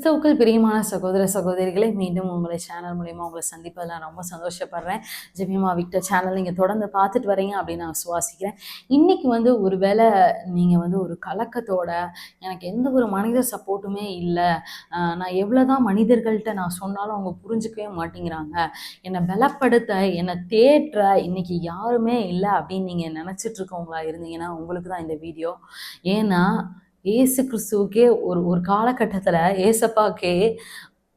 கிறிஸ்தவுக்குள் பிரியமான சகோதர சகோதரிகளை மீண்டும் உங்களை சேனல் மூலியமா உங்களை சந்திப்பதில் நான் ரொம்ப சந்தோஷப்படுறேன். ஜெமிமா விக்டர் சேனல் நீங்கள் தொடர்ந்து பார்த்துட்டு வரீங்க அப்படின்னு நான் சுவாசிக்கிறேன். இன்னைக்கு ஒருவேளை நீங்கள் ஒரு கலக்கத்தோட எனக்கு எந்த ஒரு மனித சப்போர்ட்டுமே இல்லை, நான் எவ்வளோதான் மனிதர்கள்ட்ட நான் சொன்னாலும் அவங்க புரிஞ்சுக்கவே மாட்டேங்கிறாங்க, என்னை பலப்படுத்த என்னை தேற்ற இன்னைக்கு யாருமே இல்லை அப்படின்னு நீங்கள் நினச்சிட்டு இருக்கவங்களா இருந்தீங்கன்னா உங்களுக்கு தான் இந்த வீடியோ. ஏன்னா ஏசு கிறிஸ்துவுக்கே ஒரு ஒரு காலகட்டத்தில் ஏசப்பாக்கே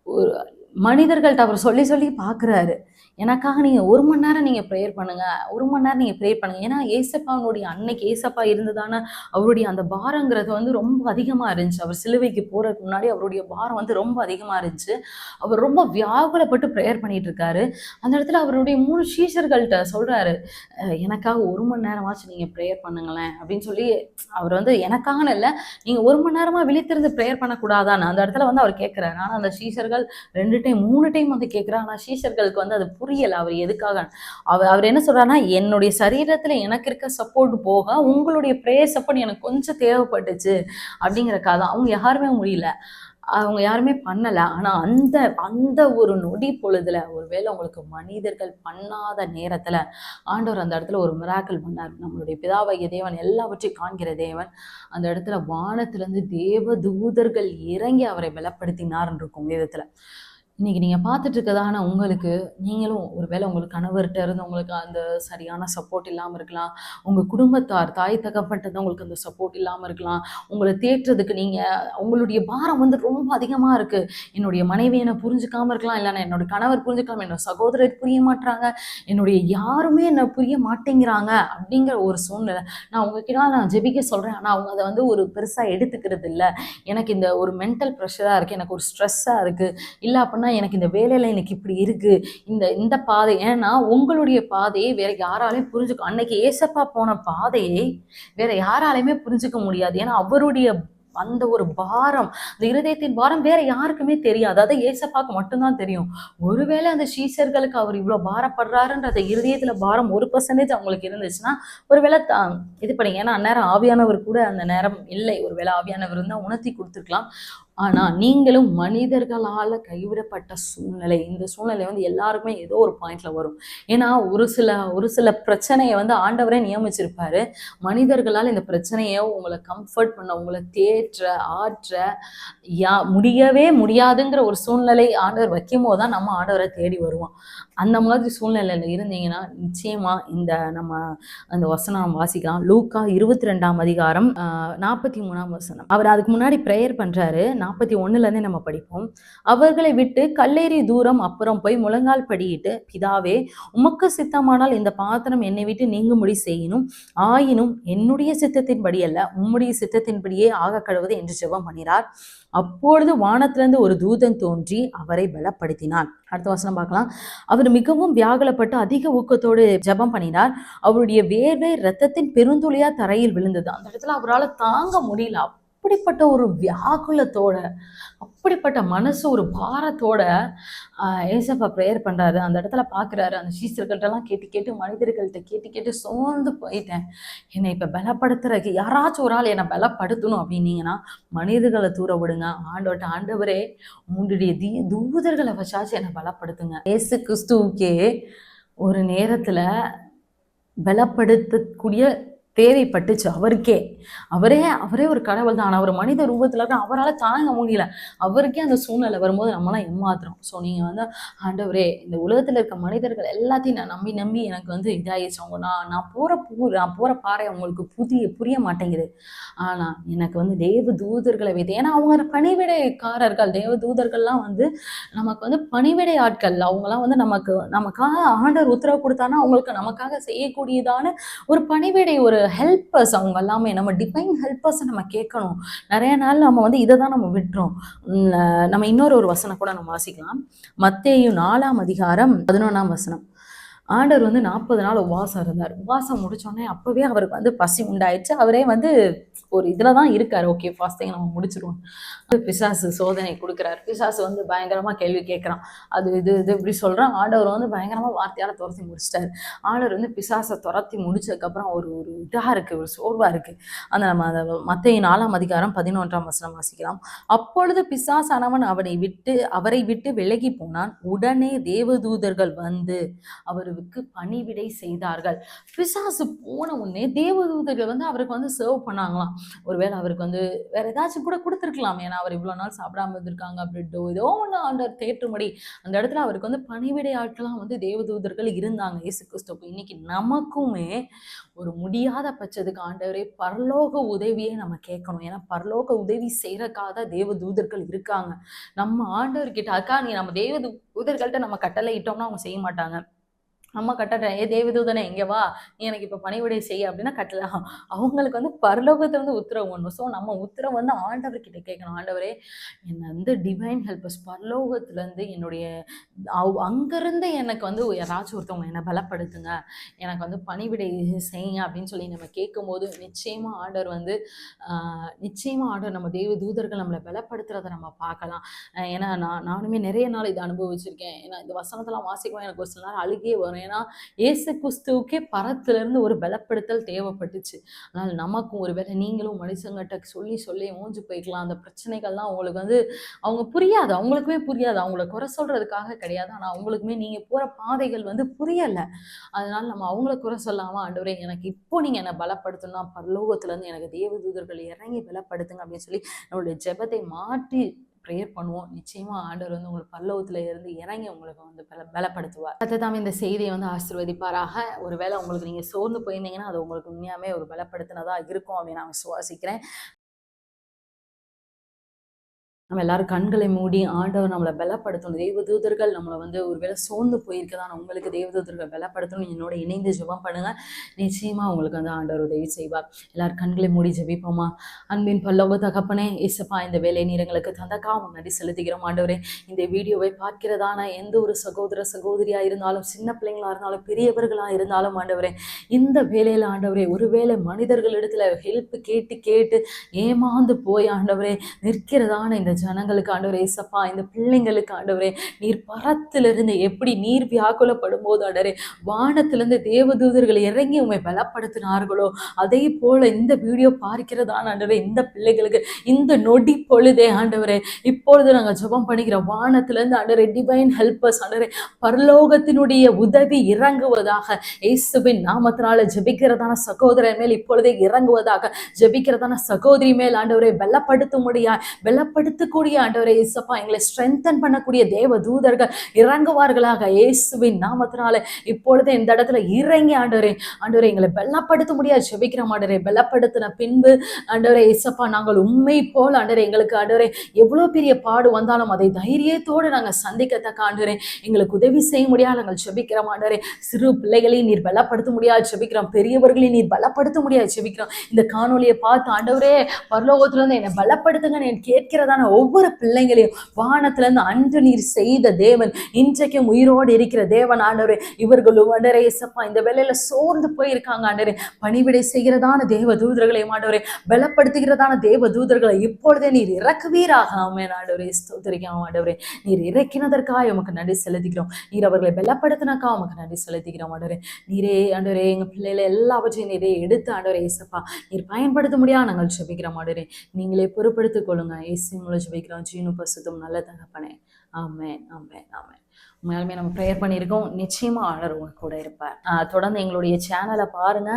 ஒரு மனிதர்கள்ட்ட அவர் சொல்லி சொல்லி பார்க்குறாரு, எனக்காக நீங்கள் 1 மணி நேரம் நீங்கள் ப்ரேயர் பண்ணுங்கள், 1 மணி நேரம் நீங்கள் ப்ரேயர் பண்ணுங்கள். ஏன்னா ஏசப்பாவுடைய அன்னைக்கு ஏசப்பா இருந்ததான அவருடைய அந்த பாரங்கிறது ரொம்ப அதிகமாக இருந்துச்சு. அவர் சிலுவைக்கு போகிறதுக்கு முன்னாடி அவருடைய பாரம் ரொம்ப அதிகமாக இருந்துச்சு. அவர் ரொம்ப வியாகுலப்பட்டு ப்ரேயர் பண்ணிட்டு இருக்காரு. அந்த இடத்துல அவருடைய 3 சீஷர்கள்ட்ட சொல்கிறாரு, எனக்காக 1 மணி நேரமாச்சும் நீங்கள் ப்ரேயர் பண்ணுங்களேன் அப்படின்னு சொல்லி. அவர் எனக்காகன்னு இல்லை, நீங்கள் 1 மணி நேரமாக விழித்திருந்து ப்ரேயர் பண்ணக்கூடாதான்னு அந்த இடத்துல அவர் கேட்குறாரு. ஆனால் அந்த சீஷர்கள் 2 டைம் 3 டைம் கேட்குறாரு. ஆனால் சீஷர்களுக்கு அது புரியல அவர் எதுக்காக. அவர் என்ன சொல்றாருன்னா, என்னுடைய சரீரத்துல எனக்கு இருக்க சப்போர்ட் போக உங்களுடைய ப்ரேயர் சப்போர்ட் எனக்கு கொஞ்சம் தேவைப்பட்டுச்சு அப்படிங்கிறக்காக தான். அவங்க யாருமே முடியல, அவங்க யாருமே பண்ணல. ஆனா அந்த அந்த ஒரு நொடி பொழுதுல ஒருவேளை உங்களுக்கு மனிதர்கள் பண்ணாத நேரத்துல ஆண்டவர் அந்த இடத்துல ஒரு மிராக்கிள் பண்ணார். நம்மளுடைய பிதாவாகிய தேவன் எல்லாவற்றையும் காண்கிற தேவன் அந்த இடத்துல வானத்திலிருந்து தேவ தூதர்கள் இறங்கி அவரை பலப்படுத்தினார்ன்னு இருக்கும் வேதத்துல. இன்னைக்கு நீங்கள் பார்த்துட்டு இருக்கதான உங்களுக்கு, நீங்களும் ஒருவேளை உங்களுக்கு கணவர்கிட்ட இருந்து உங்களுக்கு அந்த சரியான சப்போர்ட் இல்லாமல் இருக்கலாம், உங்கள் குடும்பத்தார் தாய் தகப்பட்டது உங்களுக்கு அந்த சப்போர்ட் இல்லாமல் இருக்கலாம், உங்களை தேற்றுறதுக்கு நீங்கள் உங்களுடைய பாரம் ரொம்ப அதிகமாக இருக்குது. என்னுடைய மனைவி என்னை புரிஞ்சுக்காமல் இருக்கலாம், இல்லைன்னா என்னோட கணவர் புரிஞ்சுக்கலாம், என்னோட சகோதரர் புரிய மாட்டாங்க, என்னுடைய யாருமே என்னை புரிய மாட்டேங்கிறாங்க அப்படிங்கிற ஒரு சூழ்நிலை. நான் உங்ககிட்ட நான் ஜெபிக்க சொல்கிறேன், ஆனால் அவங்க அதை ஒரு பெருசாக எடுத்துக்கிறது இல்லை. எனக்கு இந்த ஒரு மென்டல் ப்ரெஷராக இருக்குது, எனக்கு ஒரு ஸ்ட்ரெஸ்ஸாக இருக்குது, இல்லை அப்படின்னா எனக்கு இந்த வேலையில எனக்கு இப்படி இருக்கு, இந்த பாதை. ஏன்னா உங்களுடைய பாதையை வேற யாராலையும் புரிஞ்சுக்க, அன்னைக்கு ஏசப்பா போன பாதையை வேற யாராலையுமே புரிஞ்சுக்க முடியாது. ஏன்னா அவருடைய அந்த ஒரு பாரம், அந்த இருதயத்தின் பாரம் வேற யாருக்குமே தெரியாது, அதாவது ஏசப்பாக்கு மட்டும்தான் தெரியும். ஒருவேளை அந்த சீஷர்களுக்கு அவர் இவ்வளவு பாரப்படுறாருன்ற அந்த இருதயத்துல பாரம் 1% அவங்களுக்கு இருந்துச்சுன்னா ஒருவேளை இது பண்ணி, ஏன்னா அந்நேரம் ஆவியானவர் கூட அந்த நேரம் இல்லை, ஒருவேளை ஆவியானவர் இருந்தா உணர்த்தி கொடுத்துருக்கலாம். ஆனா நீங்களும் மனிதர்களால கைவிடப்பட்ட சூழ்நிலை, இந்த சூழ்நிலை எல்லாருக்குமே ஏதோ ஒரு பாயிண்ட்ல வரும். ஏன்னா ஒரு சில பிரச்சனையை ஆண்டவரே நியமிச்சிருப்பாரு. மனிதர்களால் இந்த பிரச்சனையை உங்களை கம்ஃபர்ட் பண்ண, உங்களை தேற்ற ஆற்ற முடியவே முடியாதுங்கிற ஒரு சூழ்நிலை ஆண்டவர் வைக்கும் போதுதான் நம்ம ஆண்டவரை தேடி வருவோம். அந்த மாதிரி சூழ்நிலையில இருந்தீங்கன்னா நிச்சயமா நம்ம அந்த வசனம் வாசிக்கலாம். லூக்கா 22ஆம் அதிகாரம் 43ஆம் வசனம். அவர் அதுக்கு முன்னாடி ப்ரேயர் பண்றாரு. 41 நம்ம படிப்போம். அவர்களை விட்டு கல்லேறி தூரம் அப்புறம் போய் முழங்கால் படியிட்டு, பிதாவே உமக்கு சித்தமானால் இந்த பாத்திரம் என்னை விட்டு நீங்கும்படி செய்யணும், ஆயினும் என்னுடைய சித்தத்தின்படி அல்ல உம்முடைய சித்தத்தின்படியே ஆக கடவுது என்று ஜெபம் பண்ணினார். அப்பொழுது வானத்திலிருந்து ஒரு தூதன் தோன்றி அவரை பலப்படுத்தினான். அடுத்த வசனம் பார்க்கலாம். அவர் மிகவும் வியாகுலப்பட்டு அதிக ஊக்கத்தோடு ஜெபம் பண்ணினார். அவருடைய வேர்வை இரத்தத்தின் பெருந்துளியா தரையில் விழுந்தது. அந்த இடத்துல அவரால் தாங்க முடியல. அப்படிப்பட்ட ஒரு வியாகுலத்தோட, அப்படிப்பட்ட மனசு ஒரு பாரத்தோட ஏசப்பா ப்ரேயர் பண்றாரு. அந்த இடத்துல பாக்குறாரு, அந்த சீசர்கள்ட்டெல்லாம் கேட்டு கேட்டு மனிதர்கள்ட்ட கேட்டு கேட்டு சோர்ந்து போயிட்டேன், என்னை இப்ப பலப்படுத்துறதுக்கு யாராச்சும் ஒரு ஆள் என்னை பலப்படுத்தணும் அப்படின்னீங்கன்னா மனிதர்களை தூர விடுங்க. ஆண்டவரே உங்களுடைய தூதர்களை வச்சாச்சு என்னை பலப்படுத்துங்க. ஏசு கிறிஸ்துவுக்கே ஒரு நேரத்துல பலப்படுத்தக்கூடிய தேவைப்பட்டுச்சு. அவரே ஒரு கடவுள் தான். அவர் மனித ரூபத்தில் இருக்க, அவரால் தாங்க முடியல. அவருக்கே அந்த சூழ்நிலை வரும்போது நம்மளாம் ஏமாத்துறோம். ஸோ நீங்கள் ஆண்டவரே இந்த உலகத்தில் இருக்க மனிதர்கள் எல்லாத்தையும் நான் நம்பி எனக்கு இதாகிடுச்சு. அவங்க நான் போகிற பாறை அவங்களுக்கு புரிய மாட்டேங்குது. ஆனால் எனக்கு தேவ தூதர்களை வைத்து, ஏன்னா அவங்க பணிவிடைக்காரர்கள், தேவ தூதர்கள்லாம் நமக்கு பணிவிடை ஆட்கள். அவங்களாம் நமக்காக ஆண்டவர் உத்தரவு கொடுத்தானா அவங்களுக்கு நமக்காக செய்யக்கூடியதான ஒரு பணிவிடை, ஒரு ஹெல்பர்ஸ். அவங்க எல்லாமே நம்ம டிவைன் ஹெல்பர்ஸ் நம்ம கேட்கணும். நிறைய நாள் நம்ம இதை தான் நம்ம விட்டுறோம். நம்ம இன்னொரு வசனம் கூட நம்ம வாசிக்கலாம். மத்தேயு 4ஆம் அதிகாரம் 11ஆம் வசனம். ஆண்டவர் வந்து 40 நாள் உபவாசம் இருந்தார். உபவாசம் முடிச்சோடனே அப்பவே அவருக்கு வந்து பசி உண்டாயிடுச்சு. அவரே வந்து ஒரு இதுல தான் இருக்காரு. ஓகே, ஃபாஸ்டிங் நம்ம முடிச்சிருவோம். பிசாசு சோதனை கொடுக்குறாரு. பிசாசு வந்து பயங்கரமா கேள்வி கேட்கறான். அது இது இது இப்படி சொல்றான். ஆண்டவர் வந்து பயங்கரமா வார்த்தையால துரத்தி முடிச்சிட்டாரு. ஆண்டவர் வந்து பிசாசை துரத்தி முடிச்சதுக்கப்புறம் ஒரு ஒரு இதாக இருக்கு, ஒரு சோர்வா இருக்கு. அந்த நம்ம அந்த மத்தேயு 4ஆம் அதிகாரம் 11ஆம் வசனம் வாசிக்கலாம். அப்பொழுது பிசாசானவன் அவரை விட்டு விலகி போனான். உடனே தேவதூதர்கள் வந்து அவருக்கு பணிவிடை செய்தார்கள். பிசாசு போன உடனே தேவதூதர்கள் வந்து அவருக்கு வந்து சர்வ் பண்ணாங்களாம். ஒருவேளை அவருக்கு வந்து வேற ஏதாச்சும் கூட கொடுத்துருக்கலாம். ஏன்னா அவர் இவ்வளவு நாள் சாப்பிடாம இருந்திருக்காங்க. பிரெட்டோ ஏதோ ஒன்று ஆண்டவர் தேற்றும்படி அந்த இடத்துல அவருக்கு வந்து பணிவிடை ஆட்களாம் வந்து தேவதூதர்கள் இருந்தாங்க. இயேசு கிறிஸ்துவுக்கு இன்னைக்கு நமக்குமே ஒரு முடியாத பட்சத்துக்கு ஆண்டவரே பரலோக உதவியை நம்ம கேட்கணும். ஏன்னா பரலோக உதவி செய்யறக்காக தேவதூதர்கள் இருக்காங்க. நம்ம ஆண்டவர்கிட்ட அக்கா நீ நம்ம தேவதூதர்கள்ட்ட நம்ம கட்டளை இட்டோம்னா அவங்க செய்ய மாட்டாங்க. நம்ம கட்டட்டேன், தேவதூதனை எங்க வா, நீ எனக்கு இப்ப பணிவிடை செய்ய அப்படின்னா கட்டலாம். அவங்களுக்கு வந்து பரலோகத்துல வந்து உத்தரவு ஒண்ணும். ஸோ நம்ம உத்தரவு வந்து ஆண்டவர்கிட்ட கேட்கணும். ஆண்டவரே என்னை வந்து டிவைன் ஹெல்பர்ஸ் பரலோகத்துல இருந்து என்னுடைய அங்கிருந்து எனக்கு வந்து யாராச்சும் ஒருத்தவங்க என்னை பலப்படுத்துங்க, எனக்கு வந்து பணிவிடை செய்யுங்க அப்படின்னு சொல்லி நம்ம கேட்கும் போது நிச்சயமா ஆண்டவர் வந்து நிச்சயமா ஆண்டவர் நம்ம தேவ தூதர்கள் நம்மளை பலப்படுத்துறதை நம்ம பார்க்கலாம். ஏன்னா நானுமே நிறைய நாள் இதை அனுபவிச்சிருக்கேன். ஏன்னா இந்த வசனத்தெல்லாம் வாசிக்கவும் எனக்கு ஒரு சில நேரம் அழுகே வரும். ஏன்னா இயேசு கிறிஸ்துவுக்கே பரத்திலிருந்து ஒரு பலப்படுத்தல் தேவைப்பட்டுச்சு. ஆனால் நமக்கும் ஒரு வேளை நீங்களும் மனுஷங்கிட்ட சொல்லி மூஞ்சு போய்க்கலாம். அந்த பிரச்சனைகள்லாம் அவங்களுக்கு வந்து அவங்க புரியாது, அவங்களுக்குமே புரியாது. அவங்கள குறை சொல்றதுக்காக கிடையாது, ஆனால் அவங்களுக்குமே நீங்க போற பாதைகள் வந்து புரியல. அதனால நம்ம அவங்கள குறை சொல்லாம ஆண்டவரே எனக்கு இப்போ நீங்க என்னை பலப்படுத்தணும், பரலோகத்துல இருந்து எனக்கு தேவதூதர்கள் இறங்கி பலப்படுத்துங்க அப்படின்னு சொல்லி நம்மளுடைய ஜெபத்தை மாற்றி ப்ரேயர் பண்ணுவோம். நிச்சயமா ஆண்டவர் வந்து உங்களுக்கு பரலோகத்துல இருந்து இறங்கி உங்களுக்கு வந்து பலப்படுத்துவார். கர்த்தர் இந்த செய்தியை வந்து ஆசீர்வதிப்பாராக. ஒருவேளை உங்களுக்கு நீங்க சோர்ந்து போயிருந்தீங்கன்னா அது உங்களுக்கு உண்மையாமே ஒரு பலப்படுத்தினதா இருக்கும் அப்படின்னு நான் விசுவாசிக்கிறேன். நம்ம எல்லாரும் கண்களை மூடி ஆண்டவர் நம்மளை பலப்படுத்தணும். தேவதூதர்கள் நம்மளை வந்து ஒருவேளை சோர்ந்து போயிருக்கதான் உங்களுக்கு தேவதூதர்கள் பலப்படுத்தணும். என்னோட இணைந்து ஜெபம் பண்ணுங்க. நிச்சயமா உங்களுக்கு வந்து ஆண்டவர் உதவி செய்வார். எல்லாரும் கண்களை மூடி ஜெபிப்போமா. அன்பின் பல்லோக தகப்பனே இயேசுப்பா, இந்த வேலை நீரங்களுக்கு தந்தக்கா முன்னாடி செலுத்துகிறோம். ஆண்டவரே இந்த வீடியோவை பார்க்கிறதான எந்த ஒரு சகோதர சகோதரியா இருந்தாலும், சின்ன பிள்ளைங்களா இருந்தாலும், பெரியவர்களா இருந்தாலும் ஆண்டவரே இந்த வேலையில ஆண்டவரே ஒருவேளை மனிதர்களிடத்துல ஹெல்ப் கேட்டு ஏமாந்து போய் ஆண்டவரே நிற்கிறதான இந்த ஜனங்களுக்கு ஆண்டவரே இயேசப்பா, இந்த பிள்ளைங்களுக்கு ஆண்டவரே நீர் பரத்திலிருந்து எப்படி நீர் வியாக்குலப்படும் போது ஆண்டவரே வானத்திலிருந்து தேவதூதர்கள் இறங்கி உண்மை பலப்படுத்தினார்களோ அதே போல இந்த வீடியோ பார்க்கிறதான ஆண்டவரே இந்த பிள்ளைகளுக்கு இந்த நொடி பொழுதே ஆண்டவரே இப்பொழுது நாங்கள் ஜெபம் பண்ணிக்கிறோம். வானத்திலிருந்து ஆண்டவரே டிவைன் ஹெல்பர்ஸ் ஆண்டவரே பரலோகத்தினுடைய உதவி இறங்குவதாக இயேசுவின் நாமத்தினால ஜெபிக்கிறதான சகோதரன் மேல் இப்பொழுதே இறங்குவதாக, ஜெபிக்கிறதான சகோதரி மேல் ஆண்டவரை பலப்படுத்தக்கூடிய ஆண்டவரை இயேசப்பா எங்களை ஸ்ட்ரென்தன் பண்ணக்கூடிய தேவ தூதர்கள் இறங்குவார்களாக இயேசுவின் நாமத்தினால இப்பொழுது இந்த இடத்துல இறங்கி ஆண்டவரே எங்களை பலப்படுத்த முடியாது ஜெபிக்கிறோம். ஆண்டவரே பலப்படுத்தின பின்பு ஆண்டவரே இயேசப்பா நாங்கள் உண்மை போல் ஆண்டவரே எங்களுக்கு ஆண்டவரே எவ்வளவு பெரிய பாடு வந்தாலும் அதை தைரியத்தோடு நாங்கள் சந்திக்கத்தக்க ஆண்டவரே எங்களுக்கு உதவி செய்ய முடியாது நாங்கள் ஜெபிக்கிறோம். ஆண்டவரே சிறு பிள்ளைகளையும் நீர் பலப்படுத்த முடியாது ஜெபிக்கிறோம், பெரியவர்களையும் நீர் பலப்படுத்த முடியாது ஜெபிக்கிறோம். இந்த காணொலியை பார்த்து ஆண்டவரே பரலோகத்துல இருந்து என்னை பலப்படுத்துங்க கேட்கிறதான ஒவ்வொரு பிள்ளைங்களையும் வானத்திலிருந்து அன்று நீர் செய்த தேவன் இன்றைக்கும் உயிரோடு இருக்கிற தேவன் ஆண்டவரே இவர்களும் ஆண்டவரே இயேசப்பா இந்த வேலையில சோர்ந்து போயிருக்காங்க ஆண்டவரே பணிவிடை செய்கிறதான தேவ தூதர்களை ஆண்டவரே பலப்படுத்துகிறதான தேவ தூதர்களை இப்பொழுதே நீர் இறக்குவீராக. ஆமென் ஆண்டவரே ஸ்தோத்திரிக்கிறோம். ஆண்டவரே நீர் இறக்கினதற்காக உமக்கு நன்றி செலுத்துகிறோம். நீர் அவர்களை பலப்படுத்தினக்கா உமக்கு நன்றி செலுத்துகிறோம். ஆண்டவரே நீரே ஆண்டவரே எங்க பிள்ளைகளை எல்லாவற்றையும் நீரே எடுத்து ஆண்டவரே இயேசப்பா நீர் பயன்படுத்த முடியாது நாங்கள் ஜெபிக்கிறோம். ஆண்டவரே நீங்களே பொறுப்படுத்திக் கொள்ளுங்க. இயேசு மூலம் ஜெபிக்கிறோம். ஜீனு பசுத்தும் நல்ல தகப்பனே. ஆமென் ஆமென் ஆமென். உண்மையாலுமே நம்ம ப்ரேயர் பண்ணியிருக்கோம். நிச்சயமா ஆண்டவர் உங்க கூட இருப்பார். தொடர்ந்து எங்களுடைய சேனலை பாருங்க.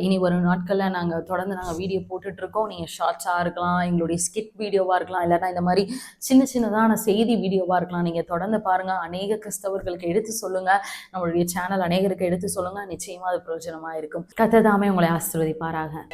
இனி வரும் நாட்களில் நாங்கள் வீடியோ போட்டுட்டு இருக்கோம். நீங்கள் ஷார்ட்ஸாக இருக்கலாம், எங்களுடைய ஸ்கிட் வீடியோவாக இருக்கலாம், இல்லைன்னா இந்த மாதிரி சின்னதான செய்தி வீடியோவாக இருக்கலாம். நீங்கள் தொடர்ந்து பாருங்க. அநேக கிறிஸ்தவர்களுக்கு எடுத்து சொல்லுங்க. நம்மளுடைய சேனல் அநேகருக்கு எடுத்து சொல்லுங்க. நிச்சயமா அது பிரயோஜனமாக இருக்கும். கர்த்தர் தாமே உங்களை ஆசீர்வதிப்பாராக.